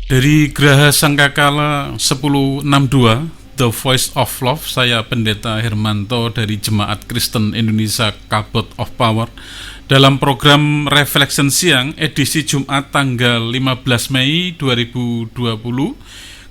Dari Graha Sangkakala 1062 The Voice of Love, saya Pendeta Hermanto dari Jemaat Kristen Indonesia Kabod of Power. Dalam program Reflection Siang edisi Jumat tanggal 15 Mei 2020,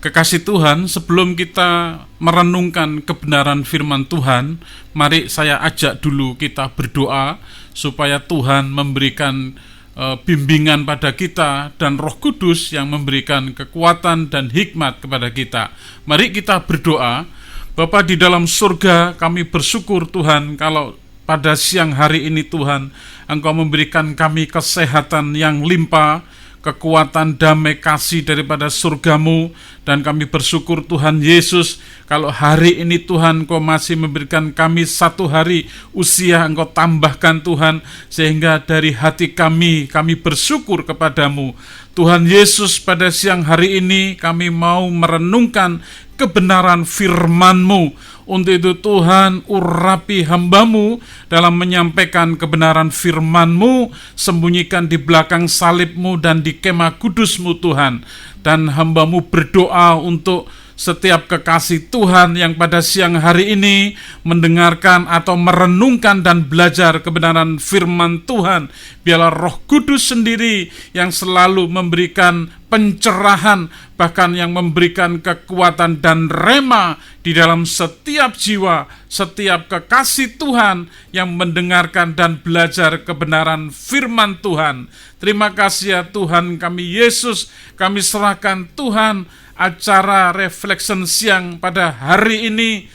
kekasih Tuhan, sebelum kita merenungkan kebenaran firman Tuhan, mari saya ajak dulu kita berdoa supaya Tuhan memberikan bimbingan pada kita dan Roh Kudus yang memberikan kekuatan dan hikmat kepada kita. Mari kita berdoa. Bapa di dalam surga, kami bersyukur Tuhan kalau pada siang hari ini Tuhan, Engkau memberikan kami kesehatan yang limpah, kekuatan, damai, kasih daripada surgamu. Dan kami bersyukur Tuhan Yesus, kalau hari ini Tuhan Engkau masih memberikan kami satu hari usia, Engkau tambahkan Tuhan, sehingga dari hati kami bersyukur kepadamu. Tuhan Yesus, pada siang hari ini kami mau merenungkan kebenaran firman-Mu. Untuk itu Tuhan, urapi hamba-Mu dalam menyampaikan kebenaran firman-Mu, sembunyikan di belakang salib-Mu dan di kemah kudus-Mu Tuhan. Dan hamba-Mu berdoa untuk setiap kekasih Tuhan yang pada siang hari ini mendengarkan atau merenungkan dan belajar kebenaran firman Tuhan. Biarlah Roh Kudus sendiri yang selalu memberikan pencerahan, bahkan yang memberikan kekuatan dan rema di dalam setiap jiwa, setiap kekasih Tuhan yang mendengarkan dan belajar kebenaran firman Tuhan. Terima kasih ya Tuhan kami Yesus, kami serahkan Tuhan acara Reflection Siang pada hari ini,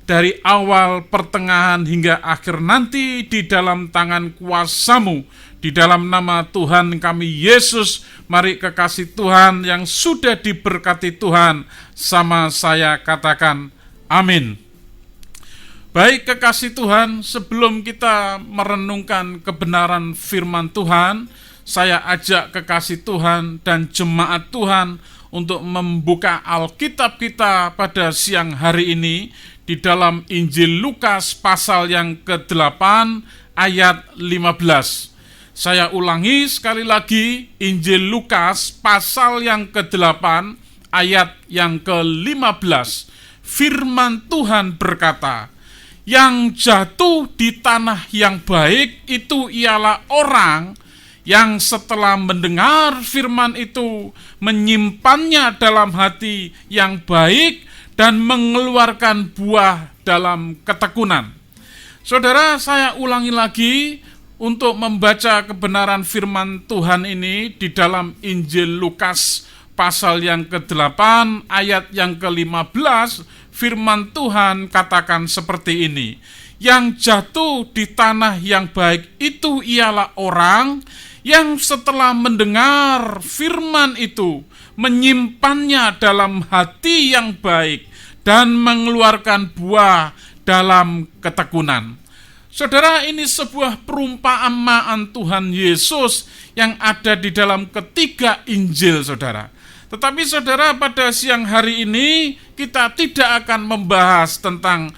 dari awal, pertengahan, hingga akhir nanti di dalam tangan kuasa-Mu. Di dalam nama Tuhan kami Yesus, mari kekasih Tuhan yang sudah diberkati Tuhan, sama saya katakan amin. Baik kekasih Tuhan, sebelum kita merenungkan kebenaran firman Tuhan, saya ajak kekasih Tuhan dan jemaat Tuhan untuk membuka Alkitab kita pada siang hari ini di dalam Injil Lukas pasal yang ke-8 ayat 15. Saya ulangi sekali lagi, Injil Lukas pasal yang ke-8 ayat yang ke-15. Firman Tuhan berkata, yang jatuh di tanah yang baik itu ialah orang yang setelah mendengar firman itu menyimpannya dalam hati yang baik dan mengeluarkan buah dalam ketekunan. Saudara, saya ulangi lagi untuk membaca kebenaran firman Tuhan ini di dalam Injil Lukas pasal yang ke-8 ayat yang ke-15. Firman Tuhan katakan seperti ini, yang jatuh di tanah yang baik itu ialah orang yang setelah mendengar firman itu menyimpannya dalam hati yang baik dan mengeluarkan buah dalam ketekunan. Saudara, ini sebuah perumpamaan Tuhan Yesus yang ada di dalam ketiga Injil, saudara. Tetapi saudara, pada siang hari ini kita tidak akan membahas tentang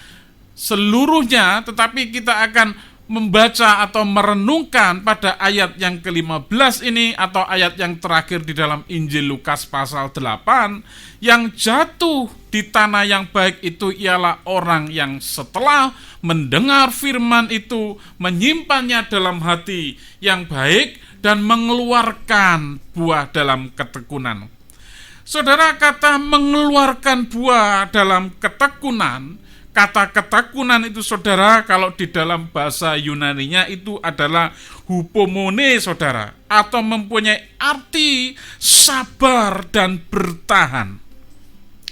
seluruhnya, tetapi kita akan membaca atau merenungkan pada ayat yang ke-15 ini, atau ayat yang terakhir di dalam Injil Lukas pasal 8. Yang jatuh di tanah yang baik itu ialah orang yang setelah mendengar firman itu menyimpannya dalam hati yang baik dan mengeluarkan buah dalam ketekunan. Saudara, kata mengeluarkan buah dalam ketekunan, kata ketekunan itu saudara, kalau di dalam bahasa Yunaninya itu adalah hupomone, saudara, atau mempunyai arti sabar dan bertahan.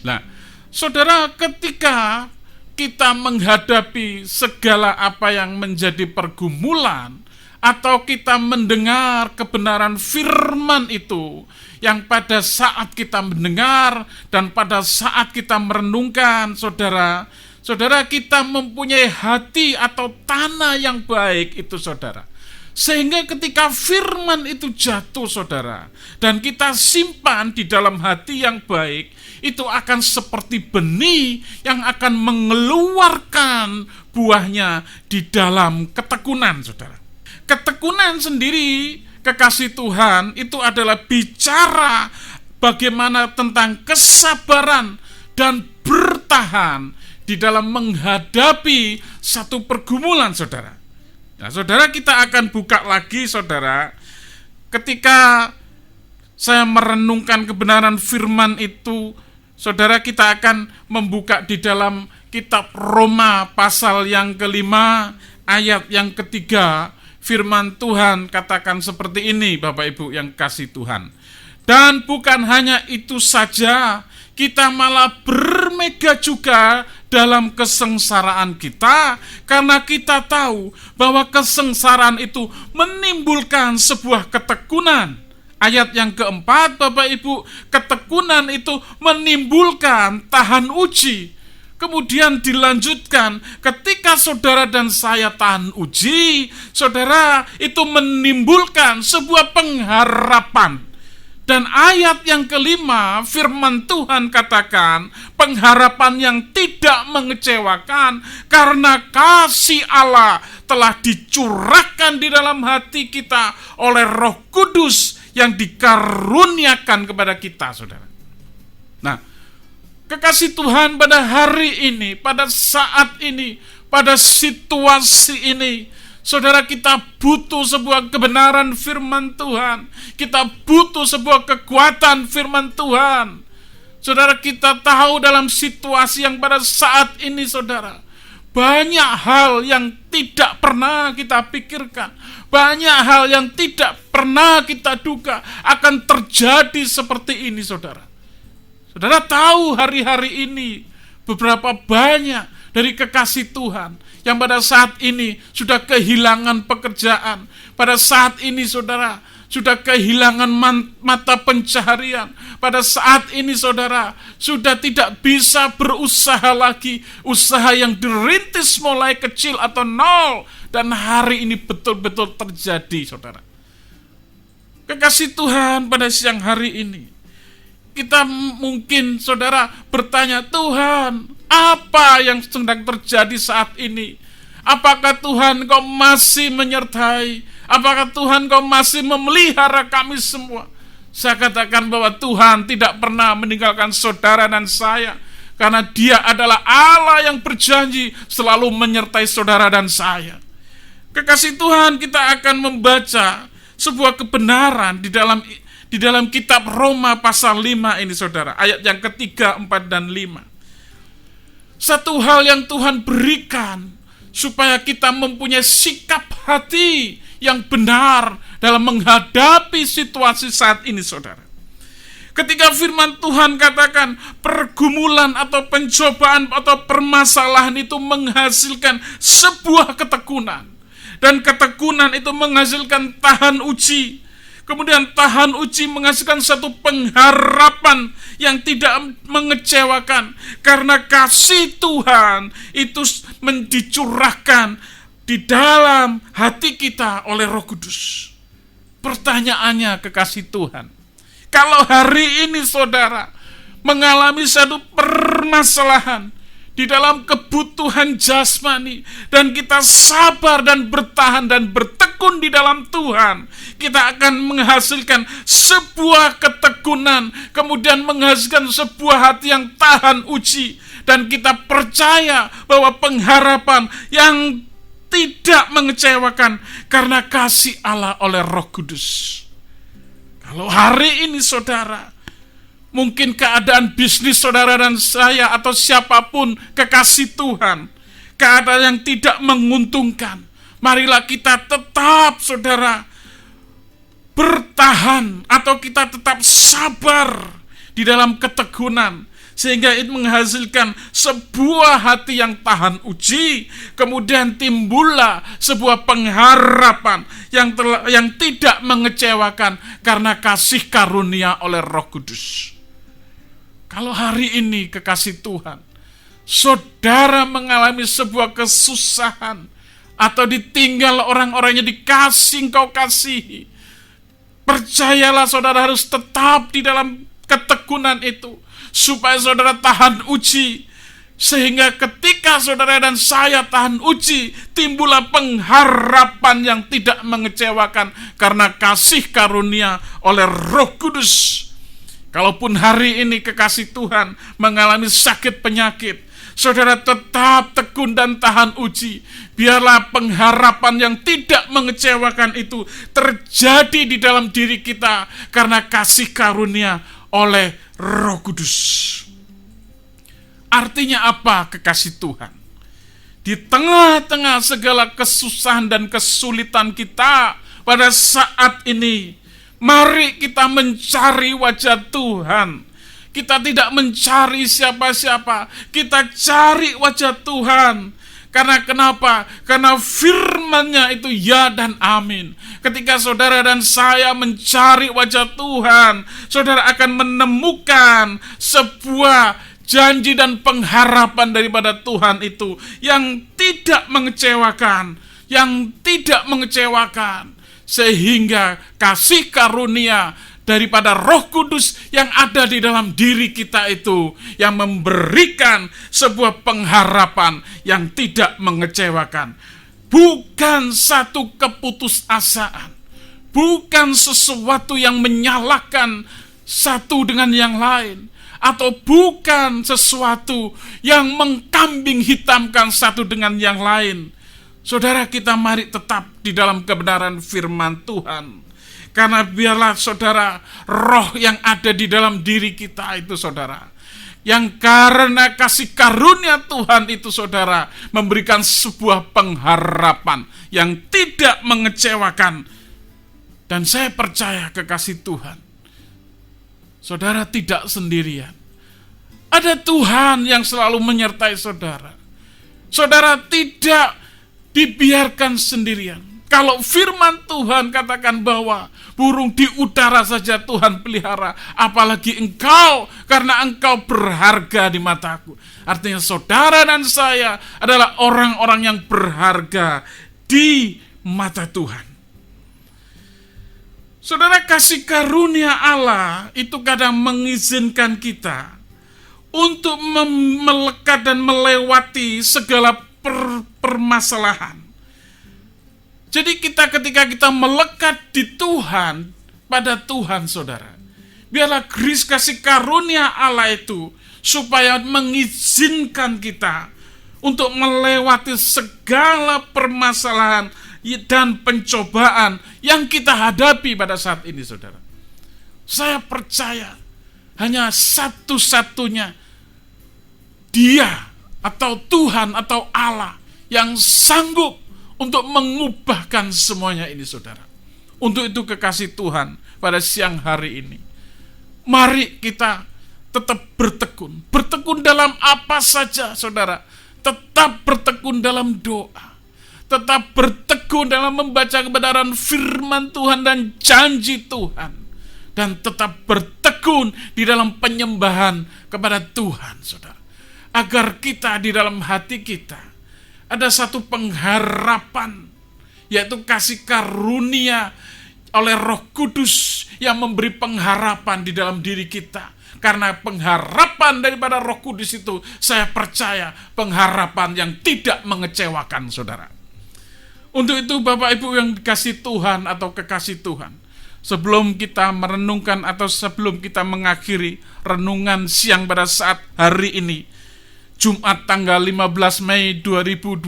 Nah, saudara, ketika kita menghadapi segala apa yang menjadi pergumulan, atau kita mendengar kebenaran firman itu, yang pada saat kita mendengar dan pada saat kita merenungkan, saudara, kita mempunyai hati atau tanah yang baik itu, saudara. Sehingga ketika firman itu jatuh, saudara, dan kita simpan di dalam hati yang baik, itu akan seperti benih yang akan mengeluarkan buahnya di dalam ketekunan, saudara. Ketekunan sendiri, kekasih Tuhan, itu adalah bicara bagaimana tentang kesabaran dan bertahan di dalam menghadapi satu pergumulan, saudara. Nah, saudara, kita akan buka lagi, saudara, ketika saya merenungkan kebenaran firman itu, saudara, kita akan membuka di dalam kitab Roma pasal yang kelima, ayat yang ketiga. Firman Tuhan katakan seperti ini, Bapak Ibu yang kasih Tuhan. Dan bukan hanya itu saja, kita malah bermega juga dalam kesengsaraan kita, karena kita tahu bahwa kesengsaraan itu menimbulkan sebuah ketekunan. Ayat yang keempat, Bapak Ibu, ketekunan itu menimbulkan tahan uji. Kemudian dilanjutkan, ketika saudara dan saya tahan uji, saudara, itu menimbulkan sebuah pengharapan. Dan ayat yang kelima, firman Tuhan katakan, pengharapan yang tidak mengecewakan, karena kasih Allah telah dicurahkan di dalam hati kita oleh Roh Kudus yang dikaruniakan kepada kita, saudara. Nah, kekasih Tuhan, pada hari ini, pada saat ini, pada situasi ini, saudara, kita butuh sebuah kebenaran firman Tuhan. Kita butuh sebuah kekuatan firman Tuhan. Saudara, kita tahu dalam situasi yang pada saat ini, saudara, banyak hal yang tidak pernah kita pikirkan, banyak hal yang tidak pernah kita duga akan terjadi seperti ini, saudara. Saudara tahu hari-hari ini beberapa banyak dari kekasih Tuhan yang pada saat ini sudah kehilangan pekerjaan. Pada saat ini, saudara, sudah kehilangan mata pencaharian. Pada saat ini, saudara, sudah tidak bisa berusaha lagi. Usaha yang dirintis mulai kecil atau nol. Dan hari ini betul-betul terjadi, saudara. Kekasih Tuhan, pada siang hari ini, kita mungkin, saudara, bertanya, Tuhan, apa yang sedang terjadi saat ini? Apakah Tuhan Kau masih menyertai? Apakah Tuhan Kau masih memelihara kami semua? Saya katakan bahwa Tuhan tidak pernah meninggalkan saudara dan saya, karena Dia adalah Allah yang berjanji selalu menyertai saudara dan saya. Kekasih Tuhan, kita akan membaca sebuah kebenaran di dalam kitab Roma pasal 5 ini, saudara, ayat yang ketiga, 4, dan 5. Satu hal yang Tuhan berikan supaya kita mempunyai sikap hati yang benar dalam menghadapi situasi saat ini, saudara. Ketika firman Tuhan katakan pergumulan atau pencobaan atau permasalahan itu menghasilkan sebuah ketekunan, dan ketekunan itu menghasilkan tahan uji. Kemudian tahan uji menghasilkan satu pengharapan yang tidak mengecewakan, karena kasih Tuhan itu dicurahkan di dalam hati kita oleh Roh Kudus. Pertanyaannya, kekasih Tuhan, kalau hari ini saudara mengalami satu permasalahan di dalam kebutuhan jasmani, dan kita sabar dan bertahan dan bertekun di dalam Tuhan, kita akan menghasilkan sebuah ketekunan, kemudian menghasilkan sebuah hati yang tahan uji, dan kita percaya bahwa pengharapan yang tidak mengecewakan karena kasih Allah oleh Roh Kudus. Kalau hari ini, saudara, mungkin keadaan bisnis saudara dan saya atau siapapun kekasih Tuhan, keadaan yang tidak menguntungkan, marilah kita tetap, saudara, bertahan atau kita tetap sabar di dalam ketekunan, sehingga itu menghasilkan sebuah hati yang tahan uji. Kemudian timbullah sebuah pengharapan yang tidak mengecewakan karena kasih karunia oleh Roh Kudus. Kalau hari ini, kekasih Tuhan, saudara mengalami sebuah kesusahan atau ditinggal orang-orang yang engkau kasihi, percayalah saudara harus tetap di dalam ketekunan itu, supaya saudara tahan uji, sehingga ketika saudara dan saya tahan uji, timbullah pengharapan yang tidak mengecewakan karena kasih karunia oleh Roh Kudus Kalaupun hari ini kekasih Tuhan mengalami sakit penyakit, saudara tetap tekun dan tahan uji. Biarlah pengharapan yang tidak mengecewakan itu terjadi di dalam diri kita karena kasih karunia oleh Roh Kudus. Artinya apa kekasih Tuhan? Di tengah-tengah segala kesusahan dan kesulitan kita pada saat ini, mari kita mencari wajah Tuhan. Kita tidak mencari siapa-siapa, kita cari wajah Tuhan. Karena kenapa? Karena firman-Nya itu ya dan amin. Ketika saudara dan saya mencari wajah Tuhan, saudara akan menemukan sebuah janji dan pengharapan daripada Tuhan itu yang tidak mengecewakan, sehingga kasih karunia daripada Roh Kudus yang ada di dalam diri kita itu yang memberikan sebuah pengharapan yang tidak mengecewakan. Bukan satu keputusasaan, bukan sesuatu yang menyalahkan satu dengan yang lain, atau bukan sesuatu yang mengkambing hitamkan satu dengan yang lain. Saudara, kita mari tetap di dalam kebenaran firman Tuhan. Karena biarlah saudara, roh yang ada di dalam diri kita itu saudara, yang karena kasih karunia Tuhan itu saudara, memberikan sebuah pengharapan yang tidak mengecewakan. Dan saya percaya kekasih Tuhan, saudara tidak sendirian. Ada Tuhan yang selalu menyertai saudara. Saudara tidak dibiarkan sendirian. Kalau firman Tuhan katakan bahwa burung di udara saja Tuhan pelihara, apalagi engkau, karena engkau berharga di mataku. Artinya saudara dan saya adalah orang-orang yang berharga di mata Tuhan. Saudara, kasih karunia Allah itu kadang mengizinkan kita untuk melekat dan melewati segala permasalahan. Jadi ketika kita melekat di Tuhan, pada Tuhan saudara, biarlah grace kasih karunia Allah itu supaya mengizinkan kita untuk melewati segala permasalahan dan pencobaan yang kita hadapi pada saat ini saudara. Saya percaya hanya satu-satunya Dia atau Tuhan atau Allah yang sanggup untuk mengubahkan semuanya ini saudara. Untuk itu kekasih Tuhan pada siang hari ini, mari kita tetap bertekun. Bertekun dalam apa saja saudara. Tetap bertekun dalam doa. Tetap bertekun dalam membaca kebenaran firman Tuhan dan janji Tuhan. Dan tetap bertekun di dalam penyembahan kepada Tuhan saudara. Agar kita di dalam hati kita ada satu pengharapan, yaitu kasih karunia oleh Roh Kudus yang memberi pengharapan di dalam diri kita. Karena pengharapan daripada Roh Kudus itu, saya percaya pengharapan yang tidak mengecewakan saudara. Untuk itu Bapak Ibu yang dikasih Tuhan atau kekasih Tuhan, sebelum kita merenungkan atau sebelum kita mengakhiri renungan siang pada saat hari ini, Jumat tanggal 15 Mei 2020,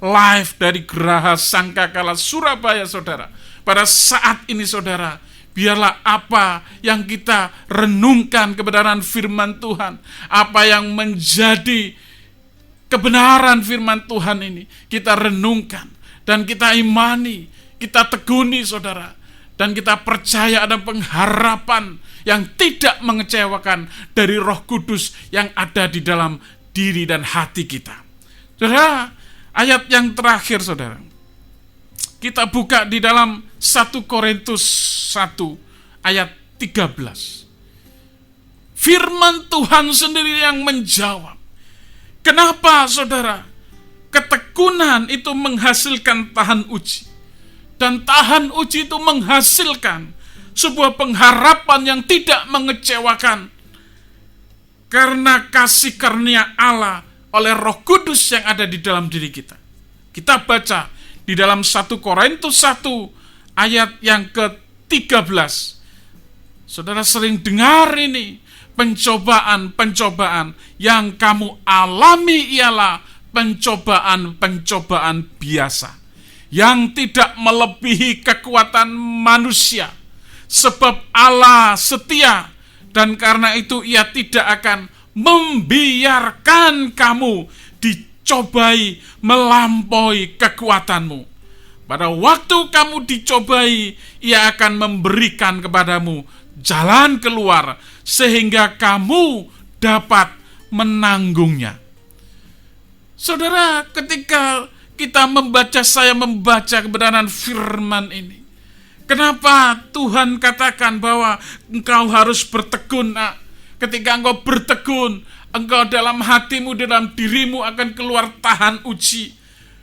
live dari Geraha Sangkakala Surabaya saudara. Pada saat ini saudara, biarlah apa yang kita renungkan kebenaran firman Tuhan, apa yang menjadi kebenaran firman Tuhan ini, kita renungkan dan kita imani, kita teguni saudara. Dan kita percaya ada pengharapan yang tidak mengecewakan dari Roh Kudus yang ada di dalam diri dan hati kita. Saudara, ayat yang terakhir saudara, kita buka di dalam 1 Korintus 1 ayat 13. Firman Tuhan sendiri yang menjawab. Kenapa saudara? Ketekunan itu menghasilkan tahan uji. Dan tahan uji itu menghasilkan sebuah pengharapan yang tidak mengecewakan. Karena kasih karunia Allah oleh Roh Kudus yang ada di dalam diri kita. Kita baca di dalam 1 Korintus 1 ayat yang ke-13. Saudara sering dengar ini, pencobaan-pencobaan yang kamu alami ialah pencobaan-pencobaan biasa yang tidak melebihi kekuatan manusia, sebab Allah setia, dan karena itu Ia tidak akan membiarkan kamu dicobai melampaui kekuatanmu. Pada waktu kamu dicobai, Ia akan memberikan kepadamu jalan keluar sehingga kamu dapat menanggungnya. Saudara, ketika saya membaca kebenaran firman ini, kenapa Tuhan katakan bahwa engkau harus bertekun, nak? Ketika engkau bertekun, engkau dalam hatimu, dalam dirimu akan keluar tahan uji.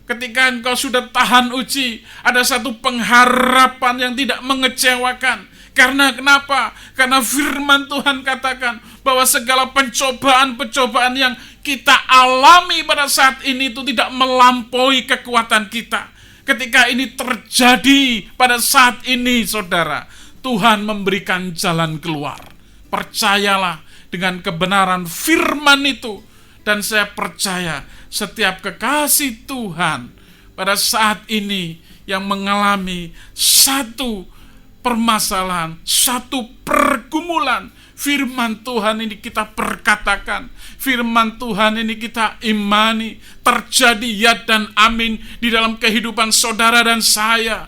Ketika engkau sudah tahan uji, ada satu pengharapan yang tidak mengecewakan. Karena kenapa? Karena firman Tuhan katakan bahwa segala pencobaan-pencobaan yang kita alami pada saat ini itu tidak melampaui kekuatan kita. Ketika ini terjadi pada saat ini, saudara, Tuhan memberikan jalan keluar. Percayalah dengan kebenaran firman itu. Dan saya percaya setiap kekasih Tuhan pada saat ini yang mengalami satu permasalahan, satu pergumulan, firman Tuhan ini kita perkatakan, firman Tuhan ini kita imani, terjadi ya dan amin di dalam kehidupan saudara dan saya.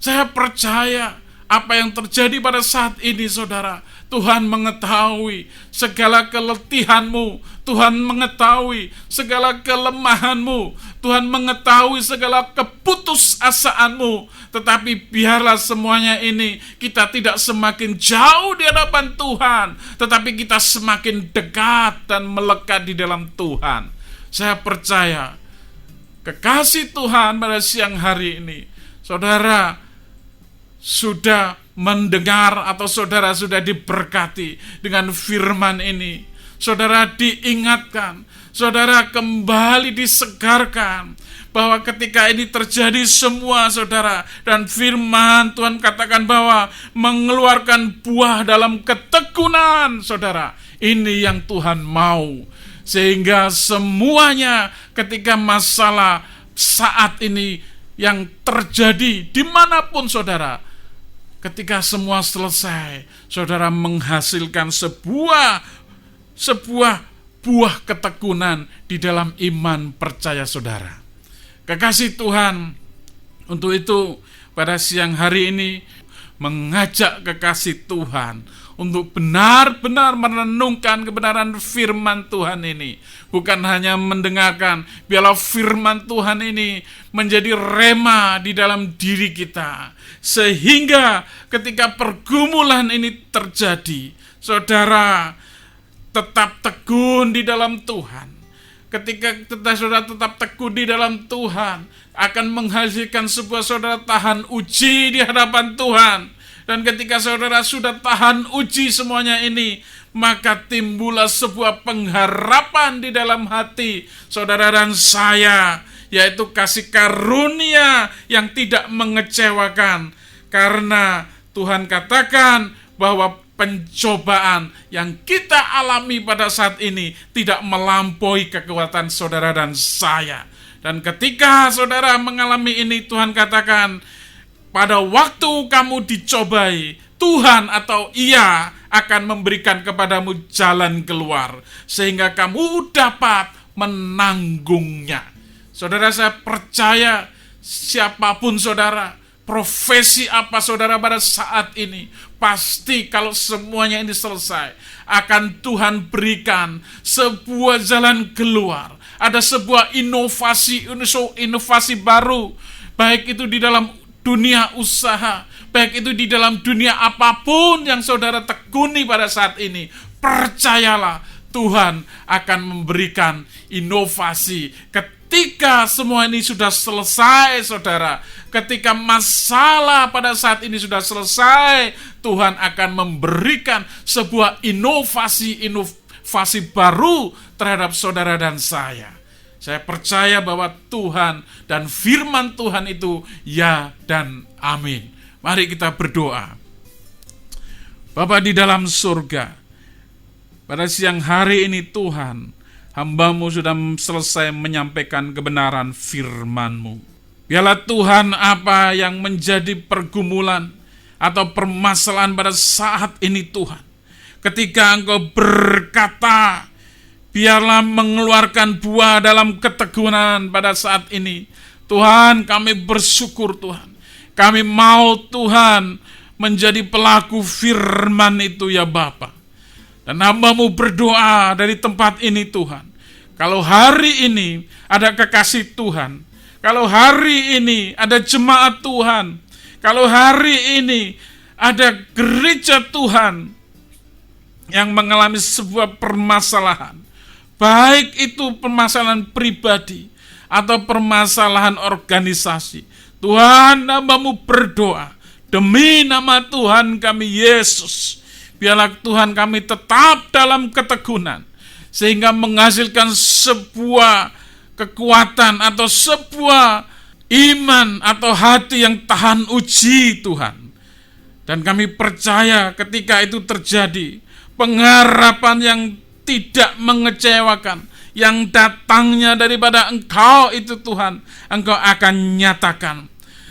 Saya percaya apa yang terjadi pada saat ini, saudara, Tuhan mengetahui segala keletihanmu, Tuhan mengetahui segala kelemahanmu, Tuhan mengetahui segala keputusasaanmu. Tetapi biarlah semuanya ini kita tidak semakin jauh di hadapan Tuhan, tetapi kita semakin dekat dan melekat di dalam Tuhan. Saya percaya kekasih Tuhan pada siang hari ini, saudara sudah mendengar atau saudara sudah diberkati dengan firman ini. Saudara diingatkan, saudara kembali disegarkan bahwa ketika ini terjadi semua, saudara, dan firman Tuhan katakan bahwa mengeluarkan buah dalam ketekunan, saudara, ini yang Tuhan mau. Sehingga semuanya ketika masalah saat ini yang terjadi dimanapun, saudara, ketika semua selesai, saudara menghasilkan sebuah buah ketekunan di dalam iman percaya saudara. Kekasih Tuhan, untuk itu pada siang hari ini mengajak kekasih Tuhan untuk benar-benar merenungkan kebenaran firman Tuhan ini. Bukan hanya mendengarkan, biarlah firman Tuhan ini menjadi rema di dalam diri kita. Sehingga ketika pergumulan ini terjadi, saudara tetap tekun di dalam Tuhan. Ketika saudara tetap tekun di dalam Tuhan, akan menghasilkan sebuah saudara tahan uji di hadapan Tuhan. Dan ketika saudara sudah tahan uji semuanya ini, maka timbullah sebuah pengharapan di dalam hati saudara dan saya, yaitu kasih karunia yang tidak mengecewakan. Karena Tuhan katakan bahwa pencobaan yang kita alami pada saat ini tidak melampaui kekuatan saudara dan saya. Dan ketika saudara mengalami ini, Tuhan katakan, pada waktu kamu dicobai, Tuhan atau Ia akan memberikan kepadamu jalan keluar, sehingga kamu dapat menanggungnya. Saudara, saya percaya siapapun saudara, profesi apa saudara pada saat ini, pasti kalau semuanya ini selesai, akan Tuhan berikan sebuah jalan keluar. Ada sebuah inovasi baru, baik itu di dalam dunia usaha, baik itu di dalam dunia apapun yang saudara tekuni pada saat ini. Percayalah, Tuhan akan memberikan inovasi. Ketika semua ini sudah selesai, saudara, ketika masalah pada saat ini sudah selesai, Tuhan akan memberikan sebuah inovasi baru terhadap saudara dan saya. Saya percaya bahwa Tuhan dan firman Tuhan itu ya dan amin. Mari kita berdoa. Bapa di dalam surga, pada siang hari ini Tuhan, hamba-Mu sudah selesai menyampaikan kebenaran firman-Mu. Biarlah Tuhan, apa yang menjadi pergumulan atau permasalahan pada saat ini Tuhan, ketika Engkau berkata, biarlah mengeluarkan buah dalam keteguhan pada saat ini. Tuhan, kami bersyukur Tuhan. Kami mau Tuhan menjadi pelaku firman itu ya Bapa. Dan hamba-Mu berdoa dari tempat ini Tuhan. Kalau hari ini ada kekasih Tuhan, kalau hari ini ada jemaat Tuhan, kalau hari ini ada gereja Tuhan yang mengalami sebuah permasalahan, baik itu permasalahan pribadi atau permasalahan organisasi, Tuhan, hamba-Mu berdoa demi nama Tuhan kami Yesus, biarlah Tuhan kami tetap dalam keteguhan sehingga menghasilkan sebuah kekuatan atau sebuah iman atau hati yang tahan uji Tuhan. Dan kami percaya ketika itu terjadi, pengharapan yang tidak mengecewakan, yang datangnya daripada Engkau itu Tuhan, Engkau akan nyatakan.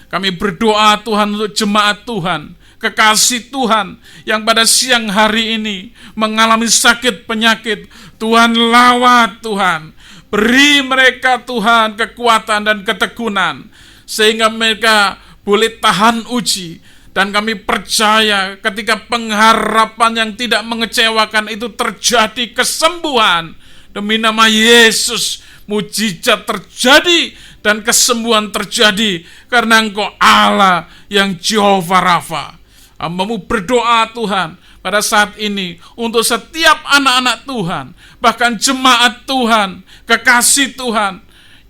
Kami berdoa Tuhan untuk jemaat Tuhan, kekasih Tuhan yang pada siang hari ini mengalami sakit penyakit. Tuhan lawat Tuhan, beri mereka Tuhan kekuatan dan keteguhan sehingga mereka boleh tahan uji. Dan kami percaya ketika pengharapan yang tidak mengecewakan itu terjadi kesembuhan. Demi nama Yesus, mujizat terjadi dan kesembuhan terjadi karena Engkau Allah yang Jehovah Rafa. Hamba-Mu berdoa Tuhan pada saat ini untuk setiap anak-anak Tuhan, bahkan jemaat Tuhan, kekasih Tuhan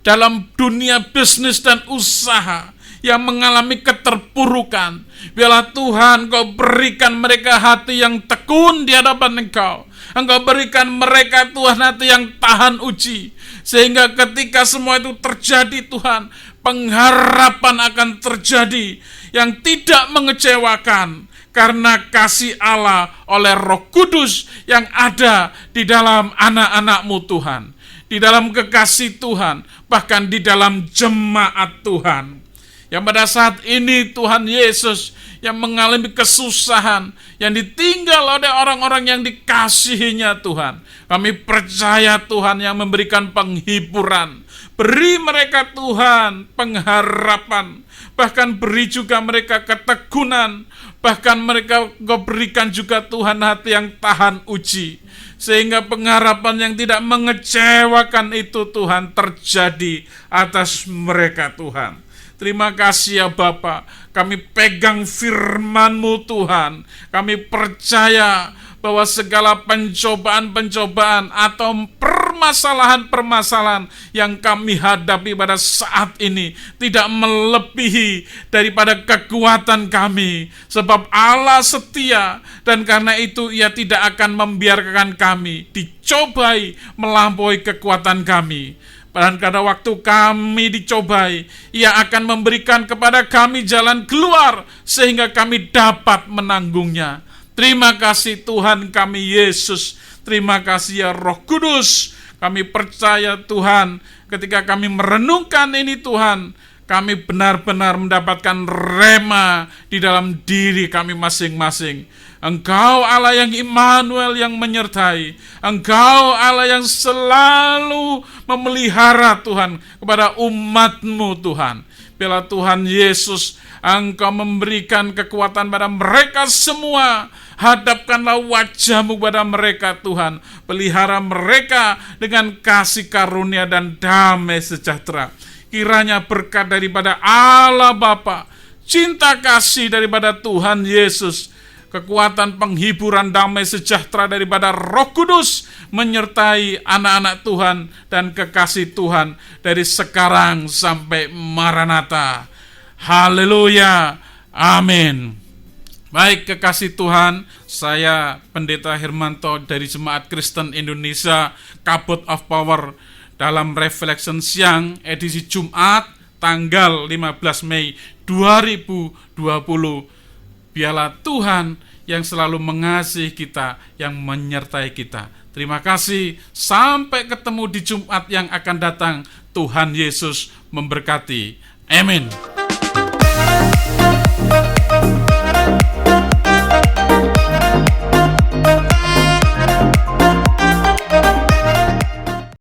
dalam dunia bisnis dan usaha yang mengalami keterpurukan. Biarlah Tuhan Engkau berikan mereka hati yang tekun di hadapan Engkau. Engkau berikan mereka Tuhan hati yang tahan uji, sehingga ketika semua itu terjadi Tuhan, pengharapan akan terjadi yang tidak mengecewakan karena kasih Allah oleh Roh Kudus yang ada di dalam anak-anak-Mu Tuhan, di dalam kekasih Tuhan, bahkan di dalam jemaat Tuhan. Yang pada saat ini Tuhan Yesus yang mengalami kesusahan, yang ditinggal oleh orang-orang yang dikasihinya Tuhan, kami percaya Tuhan yang memberikan penghiburan. Beri mereka Tuhan pengharapan, bahkan beri juga mereka keteguhan, bahkan mereka Engkau berikan juga Tuhan hati yang tahan uji, sehingga pengharapan yang tidak mengecewakan itu Tuhan terjadi atas mereka Tuhan. Terima kasih ya Bapa, kami pegang firman-Mu Tuhan. Kami percaya bahwa segala pencobaan-pencobaan atau permasalahan-permasalahan yang kami hadapi pada saat ini tidak melebihi daripada kekuatan kami. Sebab Allah setia dan karena itu Ia tidak akan membiarkan kami dicobai melampaui kekuatan kami. Dan pada waktu kami dicobai, Ia akan memberikan kepada kami jalan keluar sehingga kami dapat menanggungnya. Terima kasih Tuhan kami Yesus. Terima kasih ya Roh Kudus. Kami percaya Tuhan, ketika kami merenungkan ini Tuhan, kami benar-benar mendapatkan rema di dalam diri kami masing-masing. Engkau Allah yang Immanuel yang menyertai. Engkau Allah yang selalu memelihara Tuhan kepada umat-Mu Tuhan. Biarlah Tuhan Yesus Engkau memberikan kekuatan pada mereka semua. Hadapkanlah wajah-Mu pada mereka Tuhan. Pelihara mereka dengan kasih karunia dan damai sejahtera. Kiranya berkat daripada Allah Bapa, cinta kasih daripada Tuhan Yesus, kekuatan penghiburan damai sejahtera daripada Roh Kudus menyertai anak-anak Tuhan dan kekasih Tuhan dari sekarang sampai Maranatha. Haleluya. Amin. Baik kekasih Tuhan, saya Pendeta Hermanto dari Jemaat Kristen Indonesia Kabod of Power dalam Reflection Siang edisi Jumat tanggal 15 Mei 2020. Biarlah Tuhan yang selalu mengasihi kita, yang menyertai kita. Terima kasih, sampai ketemu di Jumat yang akan datang. Tuhan Yesus memberkati. Amin.